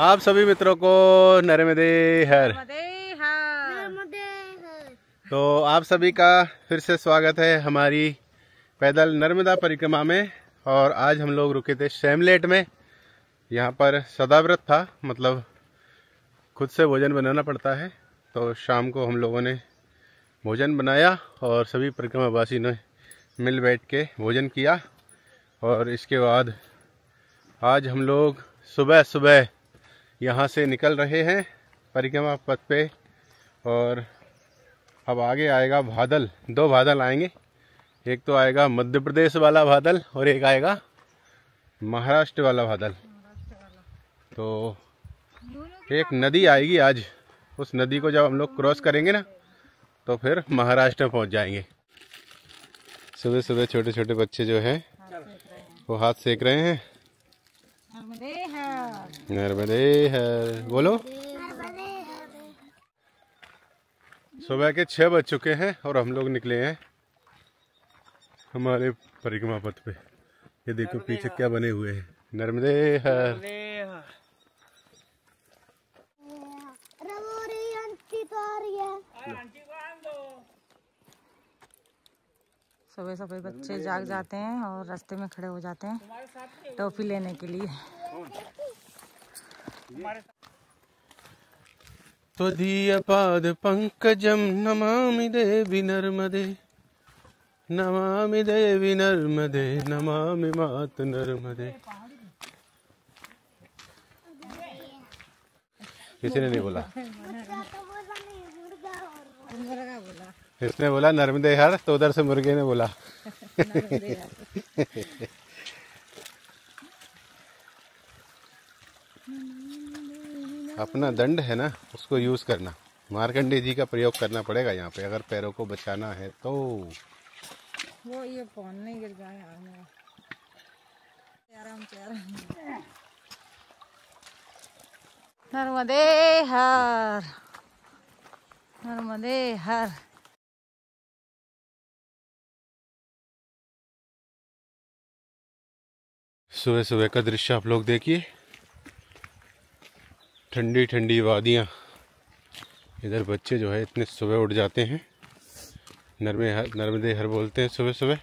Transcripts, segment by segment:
आप सभी मित्रों को नर्मदे हर। तो आप सभी का फिर से स्वागत है हमारी पैदल नर्मदा परिक्रमा में। और आज हम लोग रुके थे शैमलेट में। यहाँ पर सदाव्रत था, मतलब खुद से भोजन बनाना पड़ता है। तो शाम को हम लोगों ने भोजन बनाया और सभी परिक्रमावासी ने मिल बैठ के भोजन किया। और इसके बाद आज हम लोग सुबह सुबह यहाँ से निकल रहे हैं परिक्रमा पथ पे। और अब आगे आएगा बादल, दो बादल आएंगे। एक तो आएगा मध्य प्रदेश वाला बादल और एक आएगा महाराष्ट्र वाला बादल। तो एक नदी आएगी आज, उस नदी को जब हम लोग क्रॉस करेंगे ना तो फिर महाराष्ट्र में पहुंच जाएंगे। सुबह सुबह छोटे छोटे बच्चे जो हैं वो हाथ सेक रहे हैं। नर्मदे हर बोलो। सुबह के 6 बज चुके हैं और हम लोग निकले हैं हमारे परिक्रमा पथ पे। ये देखो पीछे क्या बने हुए हैं, नर्मदे हर। सुबह सुबह बच्चे जाग जाते हैं और रास्ते में खड़े हो जाते हैं टॉफी लेने के लिए। त्वदीयपाद पंकजम नमामि देवी नर्मदे, नमामि देवी नर्मदे, नमामि मात नर्मदे। किसी ने नहीं बोला, इसने बोला नर्मदे हर, तो उधर से मुर्गे ने बोला। अपना दंड है ना, उसको यूज करना। मार्कंडे जी का प्रयोग करना पड़ेगा यहाँ पे अगर पैरों को बचाना है तो। वो ये फोन नहीं गिर जाए आराम से आराम। नर्मदे हर, नर्मदे हर। सुबह सुबह का दृश्य आप लोग देखिए, ठंडी ठंडी वादियाँ। इधर बच्चे जो है इतने सुबह उठ जाते हैं, नर्मदे हर बोलते हैं सुबह सुबह,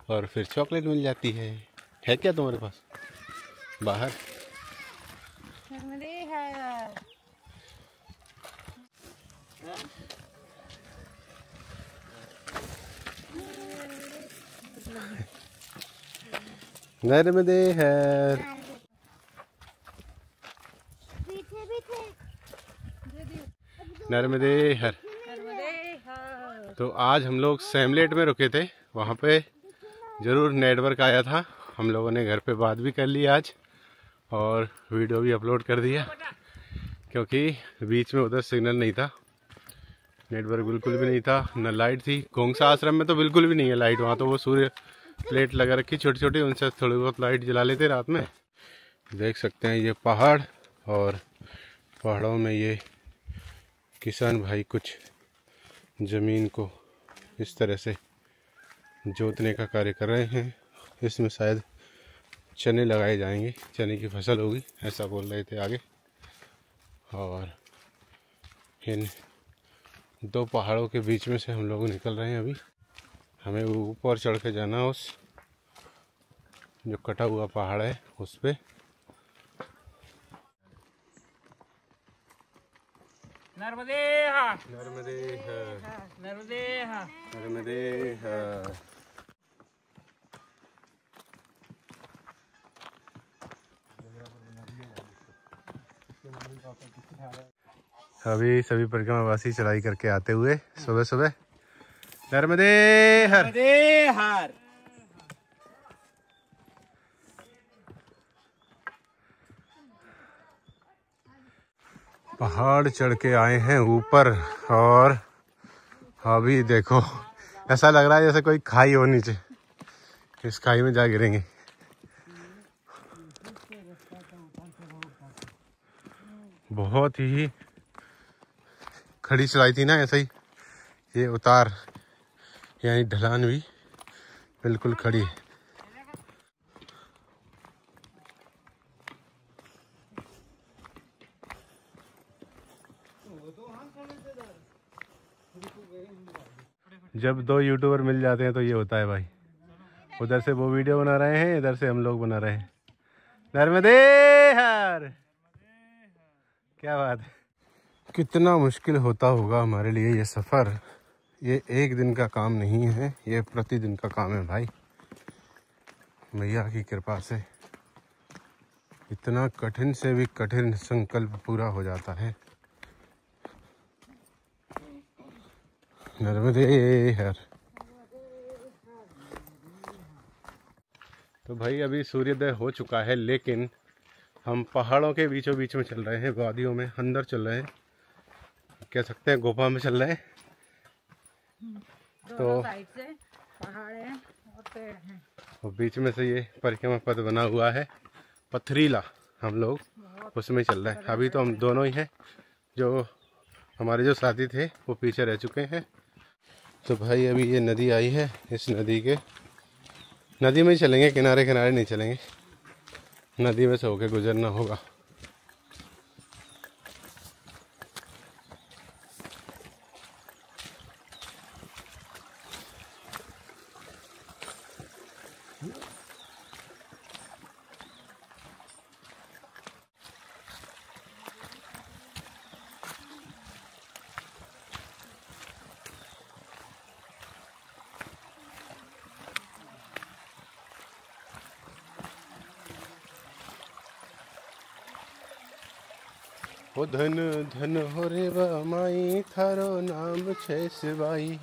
और फिर चॉकलेट मिल जाती है। क्या तुम्हारे पास बाहर? नर्मदे हर। नर्मदे हर। नर्मदे हर। तो आज हम लोग शैमलेट में रुके थे, वहाँ पे ज़रूर नेटवर्क आया था। हम लोगों ने घर पे बात भी कर ली आज और वीडियो भी अपलोड कर दिया, क्योंकि बीच में उधर सिग्नल नहीं था, नेटवर्क बिल्कुल भी नहीं था, न लाइट थी। गोंगसा आश्रम में तो बिल्कुल भी नहीं है लाइट। वहाँ तो वो सूर्य प्लेट लगा रखी छोटी छोटी, उनसे थोड़ी बहुत लाइट जला लेते रात में। देख सकते हैं ये पहाड़, और पहाड़ों में ये किसान भाई कुछ ज़मीन को इस तरह से जोतने का कार्य कर रहे हैं। इसमें शायद चने लगाए जाएंगे, चने की फसल होगी ऐसा बोल रहे थे आगे। और इन दो पहाड़ों के बीच में से हम लोग निकल रहे हैं। अभी हमें ऊपर चढ़ के जाना, उस जो कटा हुआ पहाड़ है उस पे। नर्मदे हर, नर्मदे हर, नर्मदे हर, नर्मदे हर। अभी सभी परिक्रमावासी चढ़ाई करके आते हुए सुबह सुबह नर्मदे हर। नर्मदे हर। पहाड़ चढ़ के आए हैं ऊपर, और अभी देखो ऐसा लग रहा है जैसे कोई खाई हो नीचे, इस खाई में जा गिरेंगे। बहुत ही खड़ी चढ़ाई थी ना, ऐसा ही ये उतार यानी ढलान भी बिल्कुल खड़ी है। जब दो यूट्यूबर मिल जाते हैं तो ये होता है भाई। उधर से वो वीडियो बना रहे हैं, इधर से हम लोग बना रहे हैं। नर्मदे हर, क्या बात है। कितना मुश्किल होता होगा हमारे लिए ये सफ़र। ये एक दिन का काम नहीं है, ये प्रतिदिन का काम है भाई। मैया की कृपा से इतना कठिन से भी कठिन संकल्प पूरा हो जाता है। नर्मदे हर। तो भाई अभी सूर्योदय हो चुका है, लेकिन हम पहाड़ों के बीचों बीच में चल रहे हैं, वादियों में अंदर चल रहे हैं, कह सकते हैं गुफा में चल रहे हैं। तो साइड से पहाड़ है और पेड़ हैं, और बीच में से ये परिक्रमा पथ बना हुआ है, पथरीला। हम लोग उसमें चल रहे हैं। अभी तो हम दोनों ही हैं, जो हमारे जो साथी थे वो पीछे रह चुके हैं। तो भाई अभी ये नदी आई है, इस नदी में ही चलेंगे, किनारे किनारे नहीं चलेंगे, नदी में से होके गुजरना होगा। ओ धन धन हो रे बा माई, थारो नाम छे सिवाई।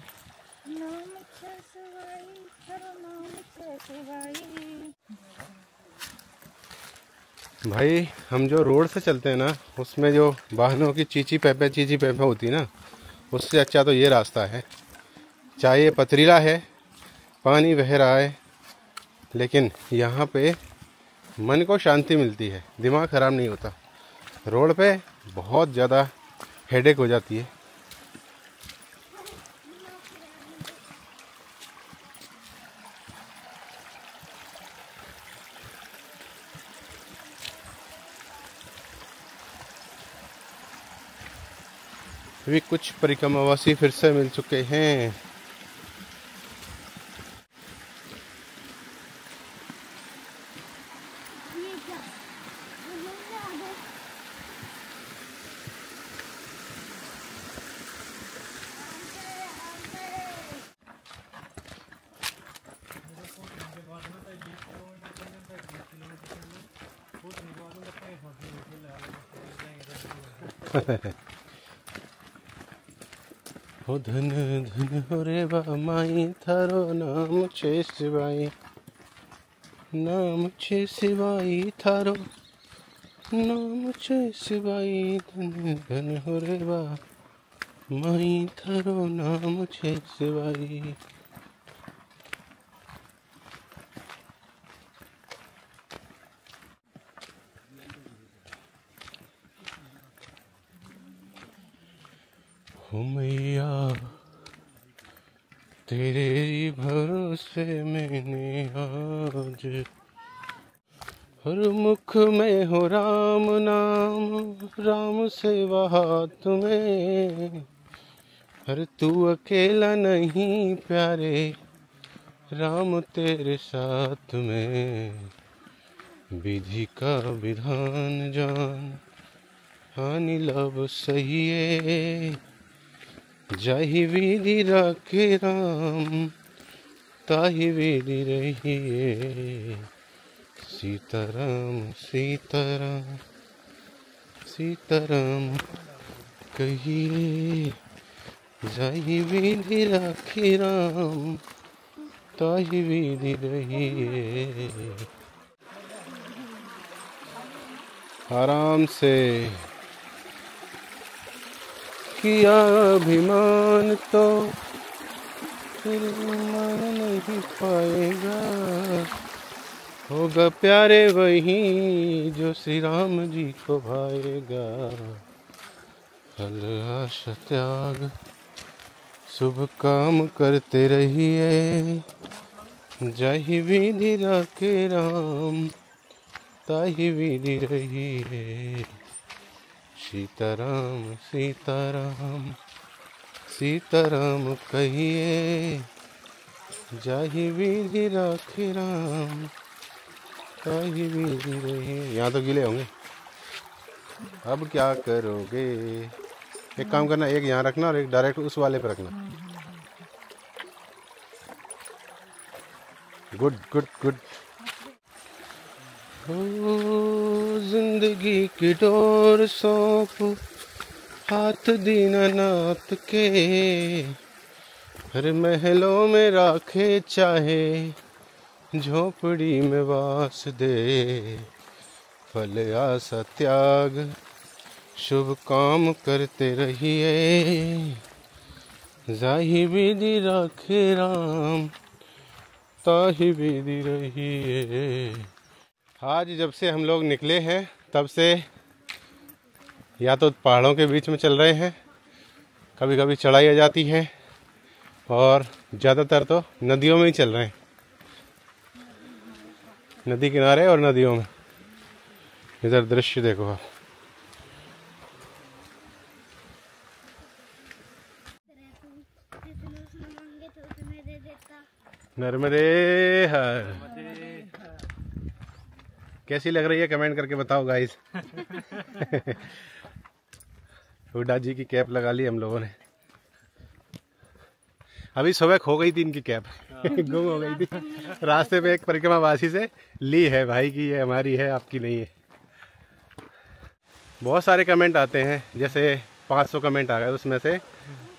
भाई हम जो रोड से चलते हैं ना, उसमें जो वाहनों की चीची पैपे होती है ना, उससे अच्छा तो ये रास्ता है। चाहे ये पथरीला है, पानी बह रहा है, लेकिन यहाँ पे मन को शांति मिलती है, दिमाग ख़राब नहीं होता। रोड पे बहुत ज़्यादा हेडेक हो जाती है। अभी कुछ परिक्रमावासी फिर से मिल चुके हैं। हो धन धन हो रे बा माई, थारो नाम छे सिवाई। नाम छे सिवाई थारो, नाम छे सिवाई। धन धन हो रे बा माई, थारो नाम छे सिवाई। हो मैया तेरे भरोसे मैंने आज, हर मुख में हो राम नाम, राम सेवा हाथ में। हर तू अकेला नहीं प्यारे, राम तेरे साथ में। विधि का विधान जान, हानि लाभ सहिए। जाहि विधि राखे राम, ताहि विधि रहिए। सीताराम सीताराम सीताराम कहिए। जाहि विधि राखे राम, ताहि विधि रहिए। आराम से किया अभिमान तो फिर मान नहीं पाएगा। होगा प्यारे वही जो श्री राम जी को भाएगा। फल आशा त्याग शुभ काम करते रहिए। जाहि विधि राखे राम, ताहि विधि रहिए। सीताराम सीताराम सीताराम कहिए, जाहि विधि राखे राम, ताहि विधि रहिए। यहाँ तो गीले होंगे, अब क्या करोगे? एक काम करना, एक यहाँ रखना और एक डायरेक्ट उस वाले पे रखना। Good good good. जिंदगी की डोर सौंप हाथ दीनानाथ के, हर महलों में राखे चाहे, झोपड़ी में वास दे। फल आशा त्याग शुभ काम करते रहिए, जाहि विधि राखे राम, ताहि विधि रहिए। आज जब से हम लोग निकले हैं तब से या तो पहाड़ों के बीच में चल रहे हैं, कभी कभी चढ़ाई आ जाती है, और ज़्यादातर तो नदियों में ही चल रहे हैं, नदी किनारे और नदियों में। इधर दृश्य देखो आप। नर्मदे हर। कैसी लग रही है कमेंट करके बताओ गाइस। हुड्डा जी की कैप लगा ली हम लोगों ने। अभी सुबह खो गई थी इनकी कैप, गुम हो गई थी रास्ते में। एक परिक्रमा वासी से ली है भाई की, ये हमारी है आपकी नहीं है। बहुत सारे कमेंट आते हैं, जैसे 500 कमेंट आ गए, उसमें से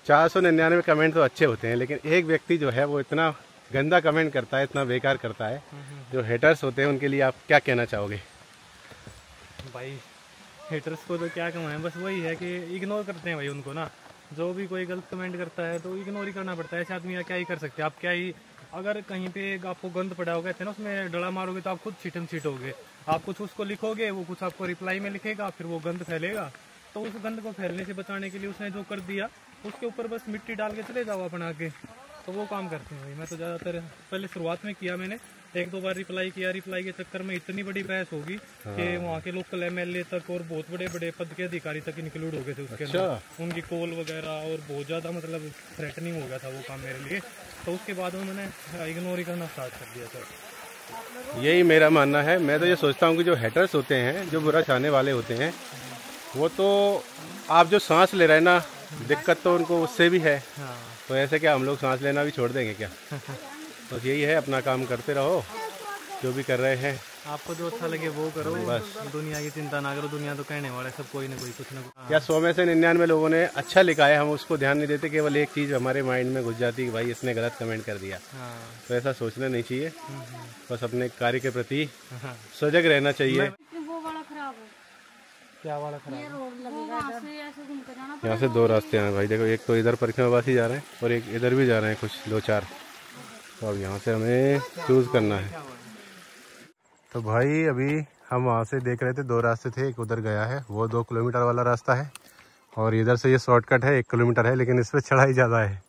499 कमेंट तो अच्छे होते हैं, लेकिन एक व्यक्ति जो है वो इतना गंदा कमेंट करता है, इतना बेकार करता है। जो हेटर्स होते हैं उनके लिए आप क्या कहना चाहोगे? भाई हेटर्स को तो क्या कहूँ है, बस वही है कि इग्नोर करते हैं भाई उनको ना। जो भी कोई गलत कमेंट करता है तो इग्नोर ही करना पड़ता है। ऐसे आदमी क्या ही कर सकते हैं आप, क्या ही। अगर कहीं पे आपको गंद पड़ा होगा, कहते हैं ना, उसमें डला मारोगे तो आप खुद छीटम छीटोगे। आप कुछ उसको लिखोगे, वो कुछ आपको रिप्लाई में लिखेगा, फिर वो गंद फैलेगा। तो उस गंद को फैलने से बचाने के लिए उसने जो कर दिया, उसके ऊपर बस मिट्टी डाल के चले जाओ अपना आगे, तो वो काम करते हैं भाई। मैं तो ज़्यादातर पहले शुरुआत में किया, मैंने 1-2 बार रिप्लाई किया। रिप्लाई के चक्कर में इतनी बड़ी बहस होगी कि वहाँ के लोकल एमएलए तक और बहुत बड़े बड़े पद के अधिकारी तक इंक्लूड हो गए थे उसके अंदर। उनकी कॉल वगैरह, और बहुत ज़्यादा मतलब थ्रेटनिंग हो गया था वो काम मेरे लिए। तो उसके बाद में मैंने इग्नोर ही करना स्टार्ट कर दिया सर। यही मेरा मानना है। मैं तो ये सोचता हूँ कि जो हेटर्स होते हैं, जो बुरा चाहने वाले होते हैं, वो तो आप जो सांस ले रहे हैं ना, दिक्कत तो उनको उससे भी है। तो ऐसे क्या हम लोग सांस लेना भी छोड़ देंगे क्या? बस यही है, अपना काम करते रहो, जो भी कर रहे हैं। आपको जो अच्छा लगे वो करो, बस दुनिया की चिंता ना करो। दुनिया तो कहने वाला है सब, कोई ना कोई कुछ ना कुछ। या 100 में से 99 लोगों ने अच्छा लिखा है, हम उसको ध्यान नहीं देते। केवल एक चीज़ हमारे माइंड में घुस जाती है कि भाई इसने गलत कमेंट कर दिया। तो ऐसा सोचना नहीं चाहिए, बस अपने कार्य के प्रति सजग रहना चाहिए। क्या वाला खराब? यहाँ से 2 रास्ते हैं भाई, देखो। एक तो इधर परिक्रमावासी जा रहे हैं और एक इधर भी जा रहे हैं, कुछ 2-4। तो अब यहाँ से हमें चूज़ करना है। तो भाई अभी हम वहाँ से देख रहे थे, 2 रास्ते थे। एक उधर गया है, वो 2 किलोमीटर वाला रास्ता है, और इधर से ये शॉर्टकट है, 1 किलोमीटर है, लेकिन इस पर चढ़ाई ज़्यादा है।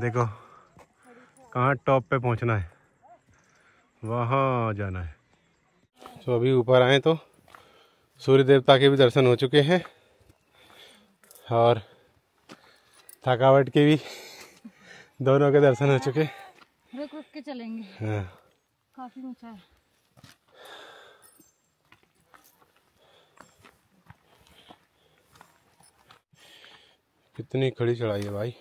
देखो कहाँ टॉप पे पहुँचना है, वहाँ जाना है। तो अभी ऊपर आए तो सूर्य देवता के भी दर्शन हो चुके हैं, और थकावट के भी दोनों के दर्शन हो चुके। रुक रुक के चलेंगे। हाँ, काफी ऊंचा है। कितनी खड़ी चढ़ाई है भाई।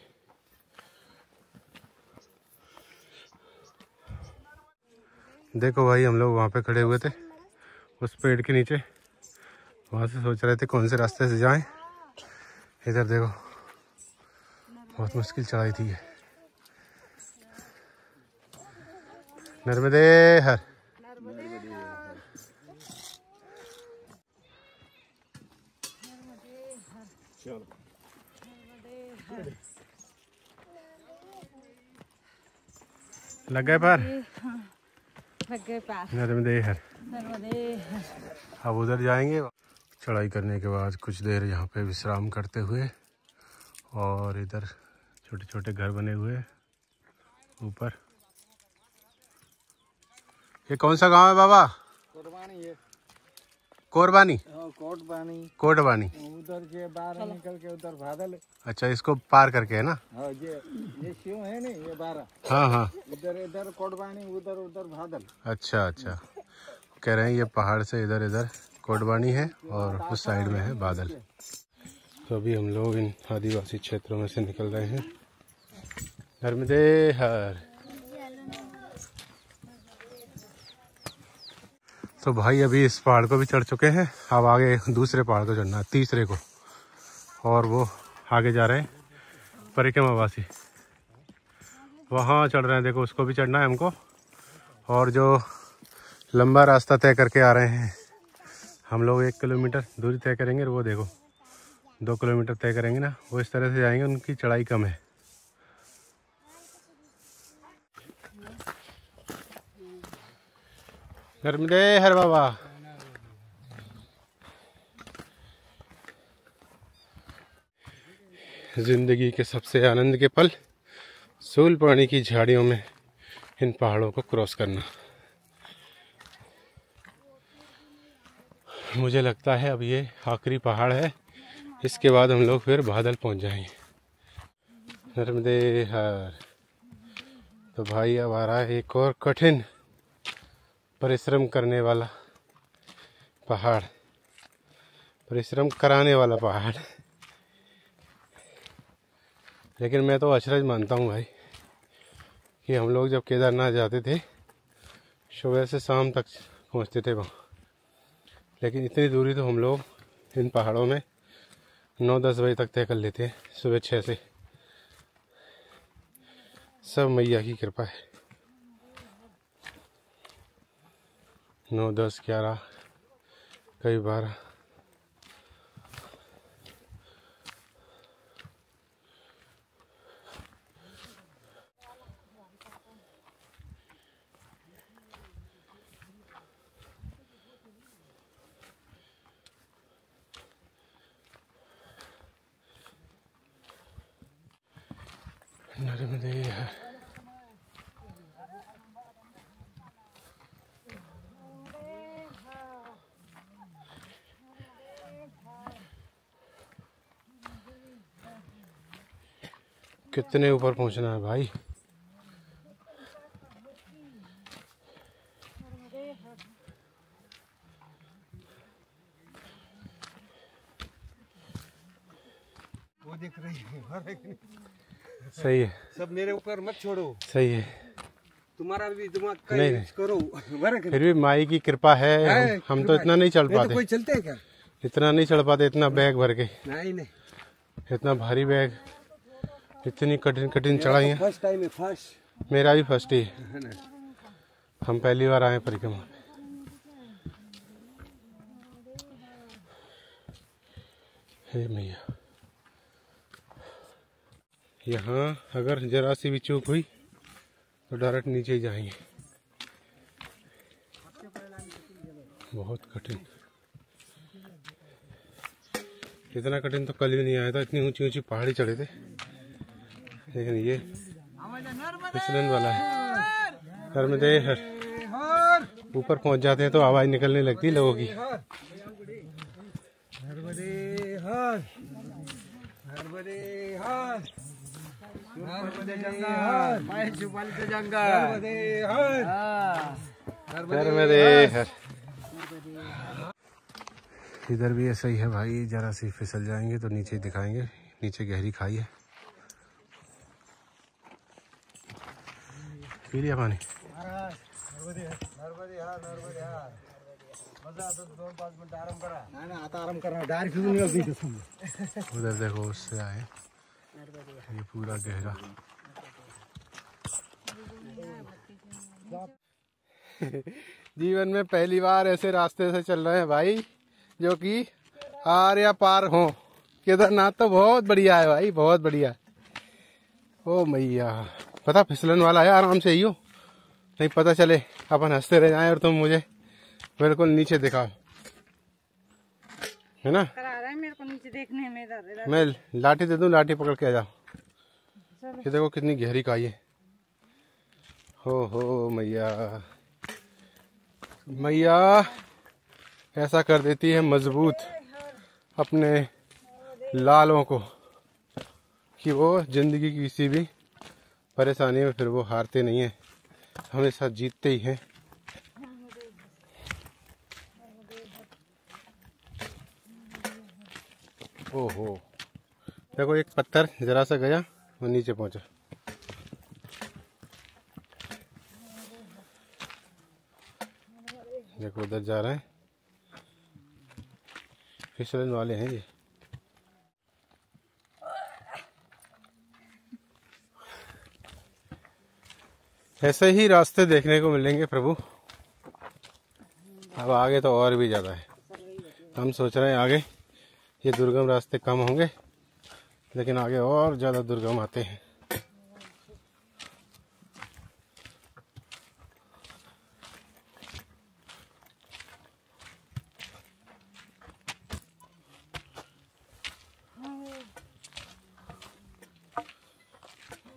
देखो भाई, हम लोग वहाँ पे खड़े हुए थे उस पेड़ के नीचे, वहाँ से सोच रहे थे कौन से रास्ते से जाएं। इधर देखो, बहुत मुश्किल चढ़ाई थी ये। नर्मदे हर। लग गए पार? लग गए पार। नर्मदे हर। नर्मदे हर। अब उधर जाएंगे। चढ़ाई करने के बाद कुछ देर यहाँ पे विश्राम करते हुए, और इधर छोटे छोटे घर बने हुए ऊपर। ये कौन सा गांव है बाबा? कोरबानी, कोटबानी। उधर के बारह निकल के उधर बादल। अच्छा, इसको पार करके है ना? हाँ, ये शिव है नहीं, ये 12। हाँ हाँ, इधर कोटबानी, उधर बादल। अच्छा अच्छा, कह रहे हैं ये पहाड़ से इधर इधर कोटबानी है और उस साइड में है बादल। तो अभी हम लोग इन आदिवासी क्षेत्रों में से निकल रहे हैं। नर्मदे हर। तो भाई अभी इस पहाड़ को भी चढ़ चुके हैं, अब आगे दूसरे पहाड़ को चढ़ना है, तीसरे को, और वो आगे जा रहे हैं परिक्रमावासी, वहाँ चढ़ रहे हैं। देखो उसको भी चढ़ना है हमको, और जो लंबा रास्ता तय करके आ रहे हैं हम लोग, 1 किलोमीटर दूरी तय करेंगे, और वो देखो 2 किलोमीटर तय करेंगे ना, वो इस तरह से जाएंगे, उनकी चढ़ाई कम है। नर्मदे हर बाबा। जिंदगी के सबसे आनंद के पल, सूलपानी की झाड़ियों में इन पहाड़ों को क्रॉस करना। मुझे लगता है अब ये आखिरी पहाड़ है, इसके बाद हम लोग फिर बादल पहुंच जाएंगे। नर्मदे हर। तो भाई अब आ रहा है एक और कठिन परिश्रम करने वाला पहाड़, परिश्रम कराने वाला पहाड़। लेकिन मैं तो अचरज मानता हूँ भाई कि हम लोग जब केदारनाथ जाते थे सुबह से शाम तक पहुँचते थे वहाँ, लेकिन इतनी दूरी तो हम लोग इन पहाड़ों में 9-10 बजे तक तय कर लेते हैं, सुबह 6 से। सब मैया की कृपा है। 9, 10, 11, कई 12। नर्मदे हर। कितने ऊपर पहुंचना है भाई? वो देख रही है। सही है, सब मेरे ऊपर मत छोड़ो। सही है, तुम्हारा भी दिमाग का नहीं, यूज करो। फिर भी माई की कृपा है। हम तो इतना नहीं चढ़ तो पाते। कोई चलते है क्या? इतना नहीं चढ़ पाते, इतना बैग भर के, नहीं नहीं, इतना भारी बैग, इतनी कठिन कठिन चढ़ाइयाँ। फर्स्ट टाइम है, फर्स्ट। मेरा भी फर्स्ट ही है, हम पहली बार आए परिक्रमा में। हे मैया, यहाँ अगर जरा सी भी चूक हुई तो डायरेक्ट नीचे ही जाएंगे। बहुत कठिन, इतना कठिन तो कल भी नहीं आया था। इतनी ऊंची ऊंची पहाड़ी चढ़े थे, लेकिन ये फिसलन वाला है। नर्मदे हर। ऊपर पहुंच जाते हैं तो आवाज निकलने लगती है लोगों की। नर्मदे हर, नर्मदे हर, नर्मदे जंगल, नर्मदे हर, नर्मदे हर। इधर भी ऐसा ही है भाई, जरा सी फिसल जाएंगे तो नीचे दिखाएंगे, नीचे गहरी खाई है। पी लिया पानी? नर्मदे हर, नर्मदे हर। मजा आता तो 2-5 मिनट आराम करा। ना ना, आता आराम करना, डायरेक्ट क्यों नहीं होती? उधर देखो, उससे आए ये पूरा गहरा। जीवन में पहली बार ऐसे रास्ते से चल रहे हैं भाई जो कि आर या पार हो। केदारनाथ तो बहुत बढ़िया है भाई, बहुत बढ़िया। ओ मैया, पता फिसलन वाला है, आराम से ही हो, नहीं पता चले अपन हंसते रह जाएं और तुम मुझे बिल्कुल नीचे दिखाओ, है ना? करा रहा है मेरे को नीचे देखने में। इधर मैं लाठी दे दूं, लाठी पकड़ के आ जाओ। ये देखो कितनी गहरी खाई है। हो मैया, मैया ऐसा कर देती है मजबूत अपने लालों को कि वो जिंदगी की किसी भी परेशानी में फिर वो हारते नहीं हैं, हमेशा जीतते ही हैं। ओहो, देखो एक पत्थर जरा सा गया वो नीचे पहुंचा। देखो उधर जा रहे हैं, फिसलन वाले हैं ये। ऐसे ही रास्ते देखने को मिलेंगे प्रभु। अब आगे तो और भी ज़्यादा है। हम सोच रहे हैं आगे ये दुर्गम रास्ते कम होंगे, लेकिन आगे और ज़्यादा दुर्गम आते हैं।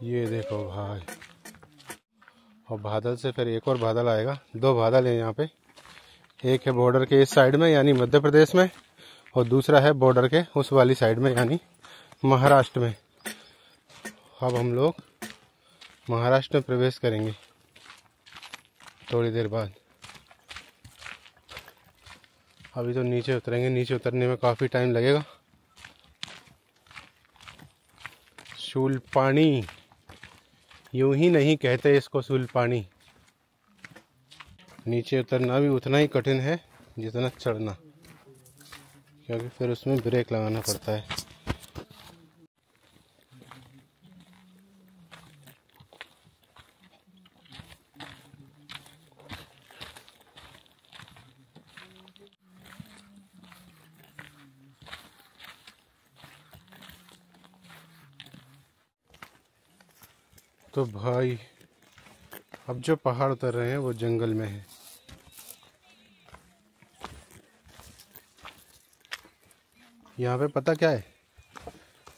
ये देखो भाई, और बादल से फिर एक और बादल आएगा। दो बादल है यहाँ पे, एक है बॉर्डर के इस साइड में यानी मध्य प्रदेश में, और दूसरा है बॉर्डर के उस वाली साइड में यानी महाराष्ट्र में। अब हम लोग महाराष्ट्र में प्रवेश करेंगे थोड़ी देर बाद। अभी तो नीचे उतरेंगे, नीचे उतरने में काफ़ी टाइम लगेगा। शूलपाणी, यूं ही नहीं कहते इसको शूलपाणी। नीचे उतरना भी उतना ही कठिन है जितना चढ़ना, क्योंकि फिर उसमें ब्रेक लगाना पड़ता है। तो भाई अब जो पहाड़ उतर रहे हैं वो जंगल में है। यहाँ पे पता क्या है,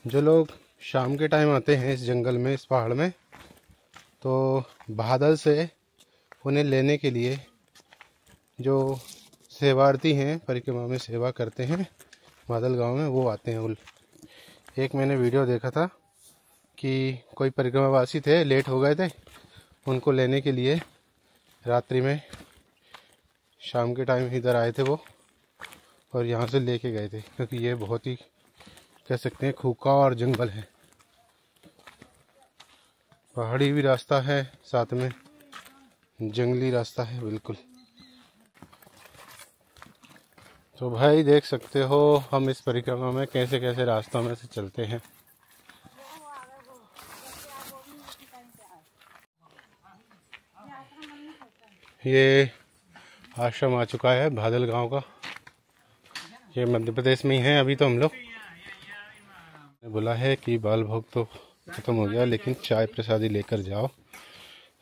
जो लोग शाम के टाइम आते हैं इस जंगल में, इस पहाड़ में, तो बादल से उन्हें लेने के लिए जो सेवार्थी हैं, परिक्रमा में सेवा करते हैं बादल गांव में, वो आते हैं। एक मैंने वीडियो देखा था कि कोई परिक्रमावासी थे, लेट हो गए थे, उनको लेने के लिए रात्रि में शाम के टाइम इधर आए थे वो, और यहाँ से लेके गए थे, क्योंकि ये बहुत ही कह सकते हैं खूंखार जंगल है। पहाड़ी भी रास्ता है, साथ में जंगली रास्ता है बिल्कुल। तो भाई देख सकते हो हम इस परिक्रमा में कैसे कैसे रास्तों में से चलते हैं। ये आश्रम आ चुका है बादल गांव का, ये मध्य प्रदेश में ही है। अभी तो हम लोग बोला है कि बाल भोग तो खत्म हो गया, लेकिन चाय प्रसादी लेकर जाओ।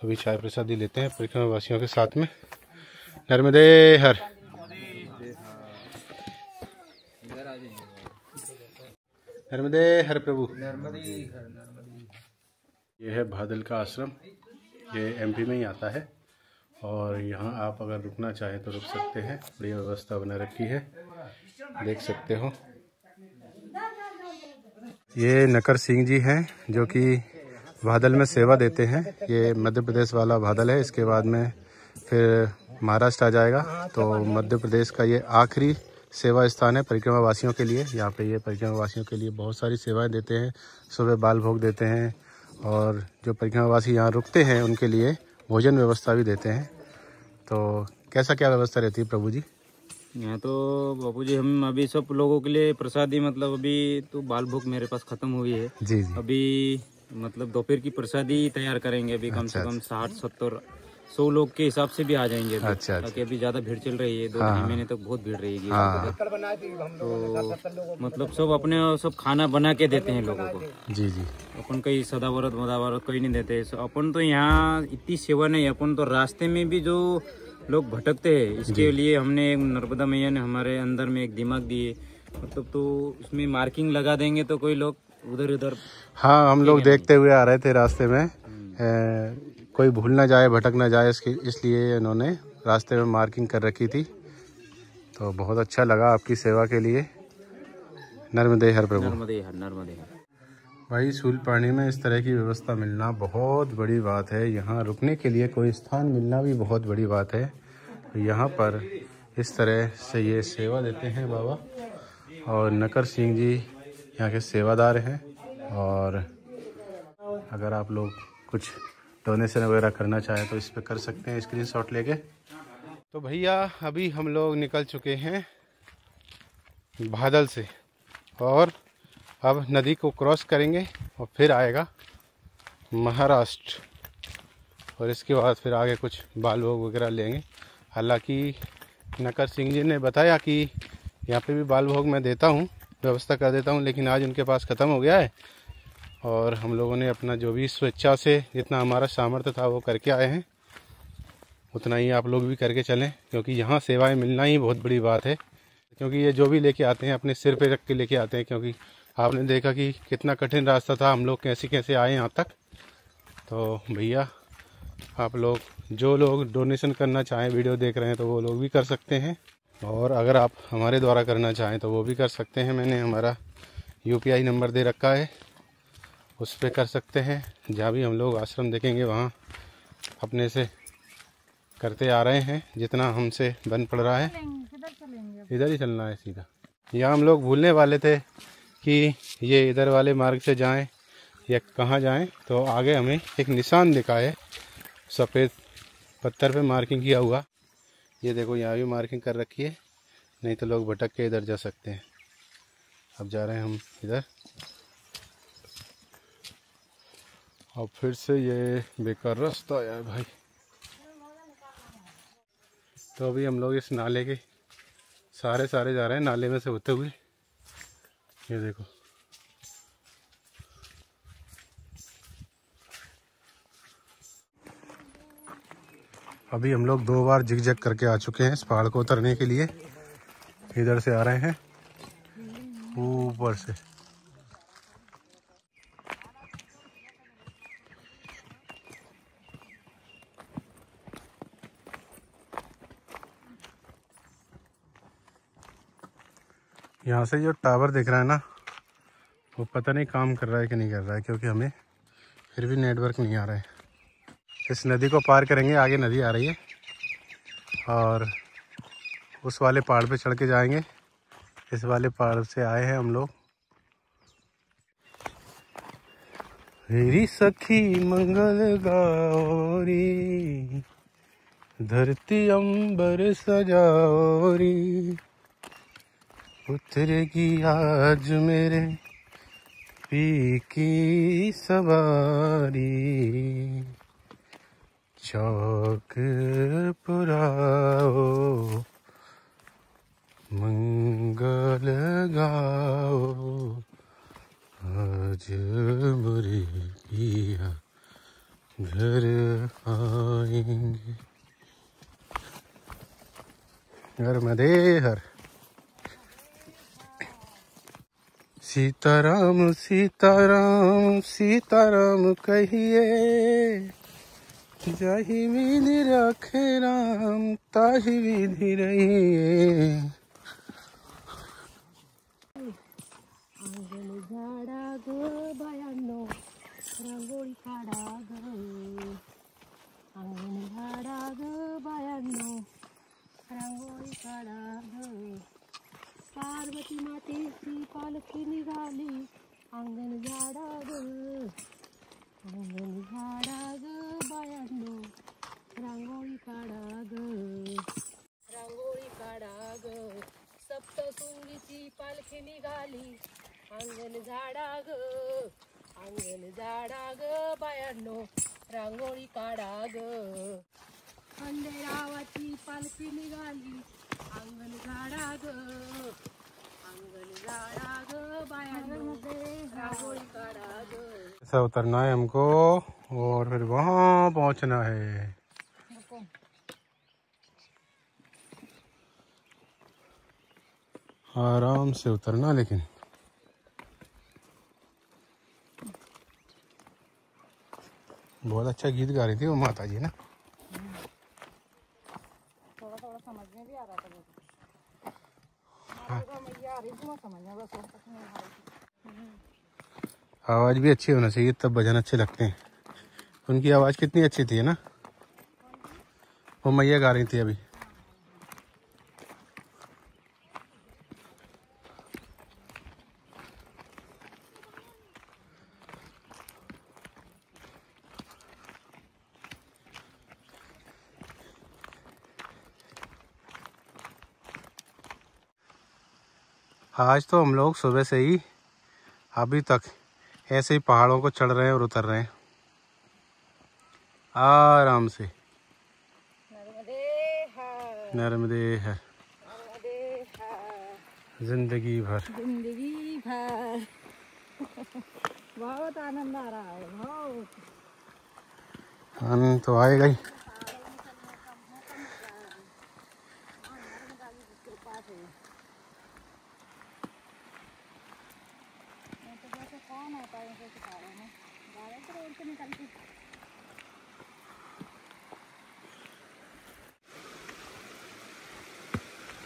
अभी चाय प्रसादी लेते हैं परिक्रमा वासियों के साथ में। नर्मदे हर, नर्मदे हर प्रभु। ये है बादल का आश्रम, ये एमपी में ही आता है, और यहाँ आप अगर रुकना चाहें तो रुक सकते हैं। बढ़िया व्यवस्था बना रखी है, देख सकते हो। ये नकर सिंह जी हैं जो कि बादल में सेवा देते हैं। ये मध्य प्रदेश वाला बादल है, इसके बाद में फिर महाराष्ट्र आ जाएगा। तो मध्य प्रदेश का ये आखिरी सेवा स्थान है परिक्रमा वासियों के लिए। यहाँ पे ये परिक्रमा वासियों के लिए बहुत सारी सेवाएं देते हैं। सुबह बाल भोग देते हैं, और जो परिक्रमा वासी यहाँ रुकते हैं उनके लिए भोजन व्यवस्था भी देते हैं। तो कैसा क्या व्यवस्था रहती है प्रभु जी? यहाँ तो बाबू जी हम अभी सब लोगों के लिए प्रसादी, मतलब अभी तो बाल भोग मेरे पास खत्म हुई है जी जी। अभी मतलब दोपहर की प्रसादी तैयार करेंगे। अभी कम से कम 60-70-100 लोग के हिसाब से भी आ जाएंगे अभी। अच्छा। ताकि अभी ज्यादा भीड़ चल रही है, 2 महीने तक बहुत भीड़ रहेगी। तो मतलब सब अपने सब खाना बना के देते हैं लोगों को। जी जी। अपन कहीं सदावरत मदावरत कोई नहीं देते। अपन तो यहाँ इतनी सेवा नहीं, अपन तो रास्ते में भी जो लोग भटकते हैं, इसके लिए हमने नर्मदा मैया ने हमारे अंदर में एक दिमाग दिए, मतलब तो उसमें मार्किंग लगा देंगे तो कोई लोग उधर उधर। हाँ, हम लोग देखते हुए आ रहे थे रास्ते में, कोई भूल ना जाए, भटक ना जाए, इसलिए इन्होंने रास्ते में मार्किंग कर रखी थी तो बहुत अच्छा लगा आपकी सेवा के लिए। नर्मदे हर प्रभु। नर्मदे हर, नर्मदे हर। भाई सूलपानी में इस तरह की व्यवस्था मिलना बहुत बड़ी बात है। यहाँ रुकने के लिए कोई स्थान मिलना भी बहुत बड़ी बात है। तो यहाँ पर इस तरह से ये सेवा देते हैं बाबा, और नकर सिंह जी यहाँ के सेवादार हैं। और अगर आप लोग कुछ डोनेशन वगैरह करना चाहें तो इस पर कर सकते हैं स्क्रीनशॉट लेके। तो भैया अभी हम लोग निकल चुके हैं बादल से, और अब नदी को क्रॉस करेंगे और फिर आएगा महाराष्ट्र, और इसके बाद फिर आगे कुछ बाल भोग वगैरह लेंगे। हालांकि नकर सिंह जी ने बताया कि यहाँ पे भी बाल भोग मैं देता हूँ, व्यवस्था कर देता हूँ, लेकिन आज उनके पास ख़त्म हो गया है। और हम लोगों ने अपना जो भी स्वेच्छा से जितना हमारा सामर्थ्य था वो करके आए हैं, उतना ही आप लोग भी करके चलें, क्योंकि यहाँ सेवाएं मिलना ही बहुत बड़ी बात है। क्योंकि ये जो भी लेके आते हैं अपने सिर पे रख के लेके आते हैं, क्योंकि आपने देखा कि कितना कठिन रास्ता था, हम लोग कैसे कैसे आए यहाँ तक। तो भैया आप लोग जो लोग डोनेशन करना चाहें, वीडियो देख रहे हैं, तो वो लोग भी कर सकते हैं, और अगर आप हमारे द्वारा करना चाहें तो वो भी कर सकते हैं। मैंने हमारा UPI नंबर दे रखा है, उस पर कर सकते हैं। जहाँ भी हम लोग आश्रम देखेंगे वहाँ अपने से करते आ रहे हैं, जितना हमसे बन पड़ रहा है। इधर ही चलना है सीधा। यहाँ हम लोग भूलने वाले थे कि ये इधर वाले मार्ग से जाएं या कहाँ जाएं, तो आगे हमें एक निशान दिखा है, सफ़ेद पत्थर पे मार्किंग किया हुआ। ये देखो यहाँ भी मार्किंग कर रखी है, नहीं तो लोग भटक के इधर जा सकते हैं। अब जा रहे हैं हम इधर, और फिर से ये बेकार रास्ता आया है भाई। तो अभी हम लोग इस नाले के सारे जा रहे हैं, नाले में से होते हुए। ये देखो अभी हम लोग 2 बार जिग-जैग करके आ चुके हैं इस पहाड़ को उतरने के लिए। इधर से आ रहे हैं ऊपर से। यहाँ से जो टावर दिख रहा है ना, वो पता नहीं काम कर रहा है कि नहीं कर रहा है, क्योंकि हमें फिर भी नेटवर्क नहीं आ रहा है। इस नदी को पार करेंगे, आगे नदी आ रही है, और उस वाले पहाड़ पे चढ़ के जाएंगे। इस वाले पहाड़ से आए हैं हम लोग। मेरी सखी मंगल गौरी, धरती अंबर सजाओरी, उतरेगी आज मेरे पी की सवारी, चौक पुराओ मंगल गाओ, आज मुरे पिया घर आएंगे। नर्मदे हर। सीताराम सीताराम सीताराम कहिए, जाहि विधि रखे राम ताहि विधि रहिए। अंगण झाडा ग बायांनो, रांगोळी काढा ग, अंगण झाडा ग बायांनो, रांगोळी काढा ग, पार्वती मातेची पालखी निघाली, अंगण झाडा ग, अंगण झाडा ग बायांनो, रांगोळी काढा ग, रांगोळी काढा ग, सप्तशृंगीची पालखी निघाली, अंगण झाडा ग, अंगण झाडा ग बायांनो, रांगोळी काढा ग, खंडेरावाची पालखी निघाली, अंगण झाडा ग, अंगण झाडा ग बायांनो, रांगोळी काढा ग। ऐसा उतरना है हमको और फिर वहाँ पहुँचना है। आराम से उतरना, लेकिन बहुत अच्छा गीत गा रही थी वो माता जी ना। थोड़ा थोड़ा समझ में भी आ रहा था। आवाज़ भी अच्छी होना चाहिए तब भजन अच्छे लगते हैं। उनकी आवाज़ कितनी अच्छी थी ना, वो मैया गा रही थी अभी। आज तो हम लोग सुबह से ही अभी तक ऐसे ही पहाड़ों को चढ़ रहे हैं और उतर रहे हैं आराम से। नर्मदे हर जिंदगी भर, जिंदगी भर। बहुत आनंद आ रहा है, बहुत आनंद तो आएगा ही।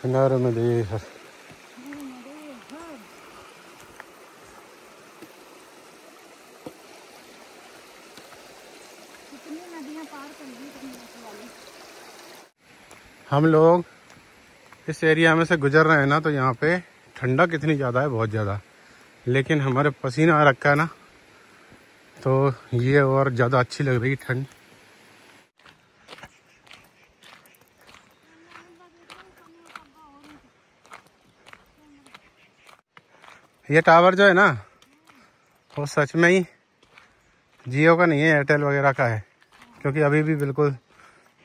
नर्मदे हर। हम लोग इस एरिया में से गुजर रहे हैं ना, तो यहाँ पे ठंडा कितनी ज़्यादा है, बहुत ज़्यादा। लेकिन हमारे पसीना आ रखा है ना, तो ये और ज़्यादा अच्छी लग रही ठंड। ये टावर जो है ना, वो सच में ही जियो का नहीं है, एयरटेल वगैरह का है, क्योंकि अभी भी बिल्कुल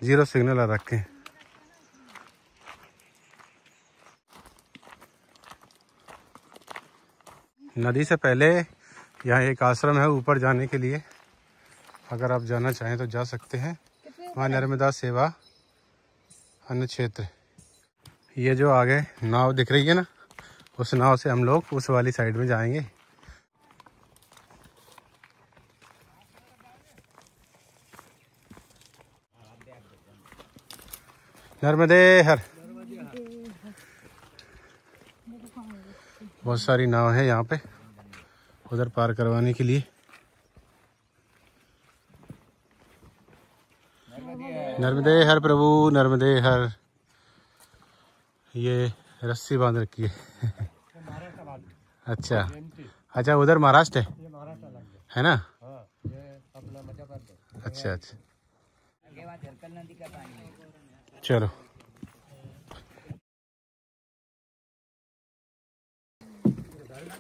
0 सिग्नल आ रखे हैं। नदी से पहले यहाँ एक आश्रम है ऊपर जाने के लिए, अगर आप जाना चाहें तो जा सकते हैं। वहाँ नर्मदा सेवा अन्न क्षेत्र। ये जो आगे नाव दिख रही है ना, उस नाव से हम लोग उस वाली साइड में जाएंगे। नर्मदे हर। बहुत सारी नाव है यहाँ पे उधर पार करवाने के लिए। नर्मदे हर प्रभु, नर्मदे हर। ये रस्सी बांध रखी है। अच्छा अच्छा, उधर महाराष्ट्र है ना? अच्छा अच्छा, चलो।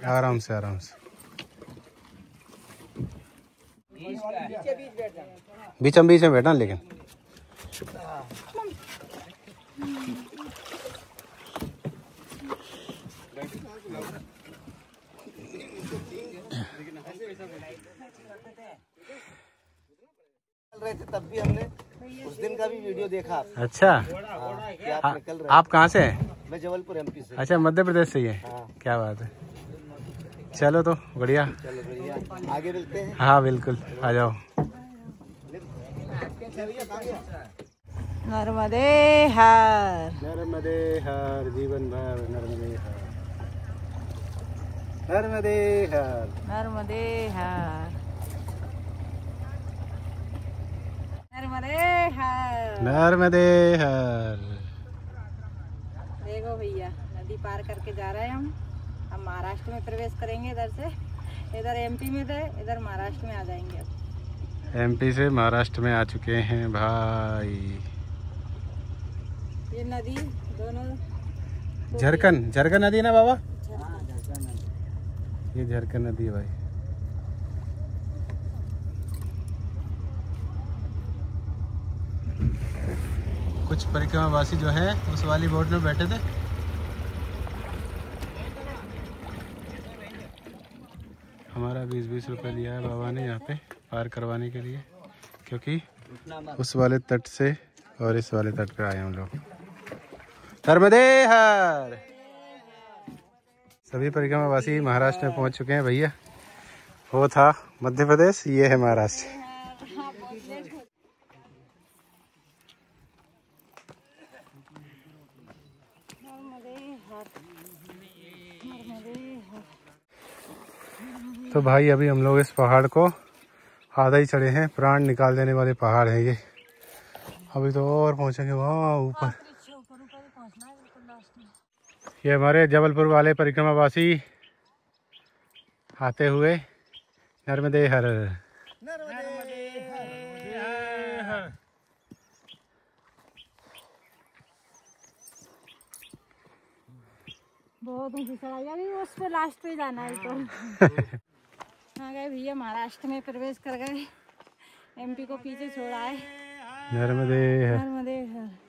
आराम से आराम से, बीच में बैठना। लेकिन रहे थे तब भी हमने उस दिन का भी वीडियो देखा। अच्छा, आप कहाँ से हैं? मैं जबलपुर MP से। अच्छा, मध्य प्रदेश से ही है। क्या बात है, चलो तो बढ़िया। चलो बढ़िया, आगे मिलते हैं। हाँ बिल्कुल, आ जाओ। नर्मदे हर, नर्मदे हर, जीवन भर नर्मदे हर, नर्मदे हर, नर्मदे हर, नर्मदे हर। नर्मदे हर। देखो भैया, नदी पार करके जा रहे हैं हम। अब महाराष्ट्र में प्रवेश करेंगे। इधर से, इधर MP में थे, इधर महाराष्ट्र में आ जाएंगे। अब MP से महाराष्ट्र में आ चुके हैं भाई। ये नदी दोनों झरकन नदी ना बाबा? ये झरकन नदी है भाई। कुछ परिक्रमावासी जो हैं उस वाली बोट में बैठे थे। हमारा 20-20 रुपए लिया है बाबा ने यहाँ पे पार करवाने के लिए, क्योंकि उस वाले तट से और इस वाले तट पे आए हम लोग। नर्मदे हर। सभी परिक्रमावासी महाराष्ट्र में पहुँच चुके हैं भैया। वो था मध्य प्रदेश, ये है महाराष्ट्र। तो भाई अभी हम लोग इस पहाड़ को आधा ही चढ़े हैं, प्राण निकाल देने वाले पहाड़ हैं ये। अभी तो और पहुंचेंगे वहाँ ऊपर। ये हमारे जबलपुर वाले परिक्रमावासी आते हुए नर्मदे हर। बहुत ऊंची चढ़ाई है, अभी उस पे लास्ट पे जाना है तो। हाँ गए भैया, महाराष्ट्र में प्रवेश कर गए। एमपी को पीछे छोड़ा है। नर्मदे हर। नर्मदे हर।